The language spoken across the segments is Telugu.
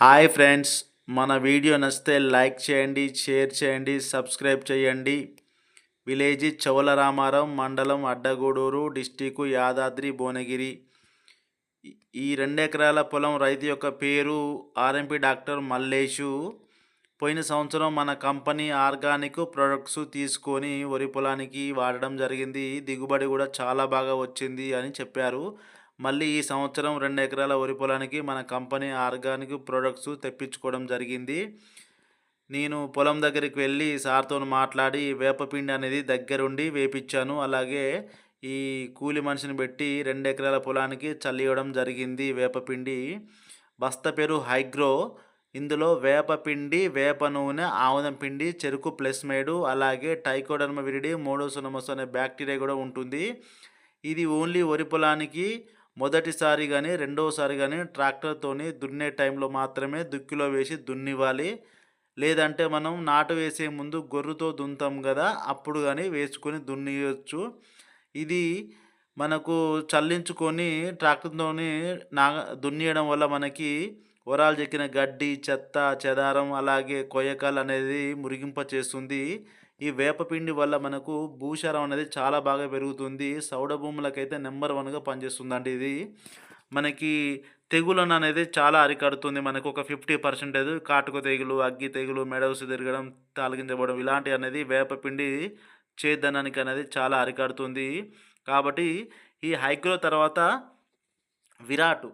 హాయ్ ఫ్రెండ్స్, మన వీడియో నచ్చితే లైక్ చేయండి, షేర్ చేయండి, సబ్స్క్రైబ్ చేయండి. విలేజ్ చౌలరామారం, మండలం అడ్డగూడూరు, డిస్టిక్ యాదాద్రి భువనగిరి. ఈ 2 ఎకరాల పొలం రైతు యొక్క పేరు ఆర్ఎంపీ డాక్టర్ మల్లేషు. పోయిన సంవత్సరం మన కంపెనీ ఆర్గానిక్ ప్రొడక్ట్స్ తీసుకొని వరి పొలానికి వాడడం జరిగింది. దిగుబడి కూడా చాలా బాగా వచ్చింది అని చెప్పారు. మళ్ళీ ఈ సంవత్సరం 2 ఎకరాల వరి పొలానికి మన కంపెనీ ఆర్గానిక్ ప్రొడక్ట్స్ తెప్పించుకోవడం జరిగింది. నేను పొలం దగ్గరికి వెళ్ళి సార్తో మాట్లాడి వేపపిండి అనేది దగ్గరుండి వేపించాను. అలాగే ఈ కూలి మనిషిని పెట్టి 2 ఎకరాల పొలానికి చల్లివ్వడం జరిగింది వేపపిండి. బస్తా పేరు హైగ్రో. ఇందులో వేపపిండి, వేప నూనె, ఆముదం పిండి, చెరుకు ప్లస్ మేడు, అలాగే టైకోడర్మా విరిడి, మోడోసోనమస్ అనే బ్యాక్టీరియా కూడా ఉంటుంది. ఇది ఓన్లీ వరి పొలానికి మొదటిసారి కానీ రెండవసారి కానీ ట్రాక్టర్తోని దున్నే టైంలో మాత్రమే దుక్కిలో వేసి దున్నివ్వాలి. లేదంటే మనం నాటు వేసే ముందు గొర్రుతో దున్నుతాం కదా, అప్పుడు కానీ వేసుకొని దున్నియొచ్చు. ఇది మనకు చల్లించుకొని ట్రాక్టర్తోని దున్నియడం వల్ల మనకి వరాలు చెక్కిన గడ్డి, చెత్త, చెదారం, అలాగే కొయ్యకాలు అనేది మురిగింప చేస్తుంది. ఈ వేపపిండి వల్ల మనకు భూసారం అనేది చాలా బాగా పెరుగుతుంది. సౌడ భూములకైతే నెంబర్ 1గా పనిచేస్తుందండి ఇది. మనకి తెగులను అనేది చాలా అరికడుతుంది. మనకు ఒక 50% కాటుక తెగులు, అగ్గి తెగులు, మెడవుసు తిరగడం, తాలిగించబడడం ఇలాంటివి అనేది వేపపిండి చేదనానికి అనేది చాలా అరికడుతుంది. కాబట్టి ఈ హైగ్రో తర్వాత Virat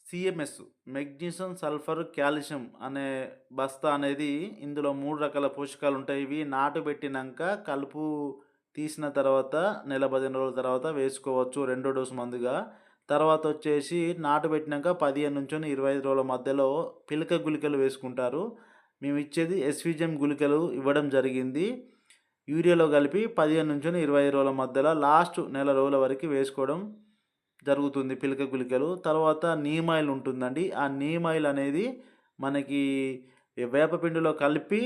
CMS magnesium, sulphur, calcium అనే బస్తా అనేది ఇందులో 3 రకాల పోషకాలు ఉంటాయి. ఇవి నాటు పెట్టినాక కలుపు తీసిన తర్వాత నెల 15 రోజుల తర్వాత వేసుకోవచ్చు రెండో డోసు మందుగా. తర్వాత వచ్చేసి నాటు పెట్టినాక 15 నుంచి 25 రోజుల మధ్యలో పిలక గుళికలు వేసుకుంటారు. మేము ఇచ్చేది ఎస్విజెమ్ గుళికలు ఇవ్వడం జరిగింది. యూరియాలో కలిపి 15 నుంచి 25 రోజుల మధ్యలో లాస్ట్ నెల రోజుల వరకు వేసుకోవడం జరుగుతుంది పిలక గుళికలు. తర్వాత నీమ్ ఆయిల్ ఉంటుందండి. ఆ నీమ్ ఆయిల్ అనేది మనకి వేపపిండిలో కలిపి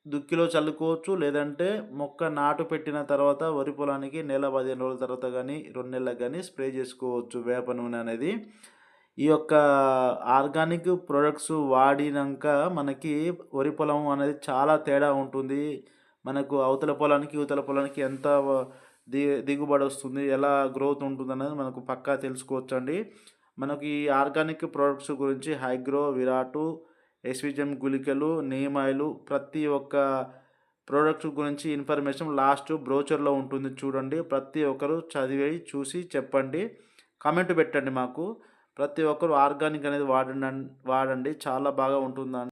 దుక్కిలో చల్లుకోవచ్చు. లేదంటే మొక్క నాటు పెట్టిన తర్వాత వరి పొలానికి నెల 15 రోజుల తర్వాత కానీ 2 నెలలకు కానీ స్ప్రే చేసుకోవచ్చు వేప నూనె అనేది. ఈ యొక్క ఆర్గానిక్ ప్రొడక్ట్స్ వాడినాక మనకి వరి పొలం అనేది చాలా తేడా ఉంటుంది. మనకు అవతల పొలానికి ఇవతల పొలానికి ఎంత దిగుబడి వస్తుంది, ఎలా గ్రోత్ ఉంటుంది అనేది మనకు పక్కా తెలుసుకోవచ్చండి. మనకి ఈ ఆర్గానిక్ ప్రొడక్ట్స్ గురించి హైగ్రో, విరాటు, ఎస్విజెమ్ గుళికలు, నీమ్ ఆయిల్ ప్రతి ఒక్క ప్రోడక్ట్స్ గురించి ఇన్ఫర్మేషన్ లాస్ట్ బ్రోచర్లో ఉంటుంది చూడండి. ప్రతి ఒక్కరు చదివి చూసి చెప్పండి, కామెంట్ పెట్టండి మాకు. ప్రతి ఒక్కరు ఆర్గానిక్ అనేది వాడండి, చాలా బాగా ఉంటుందండి.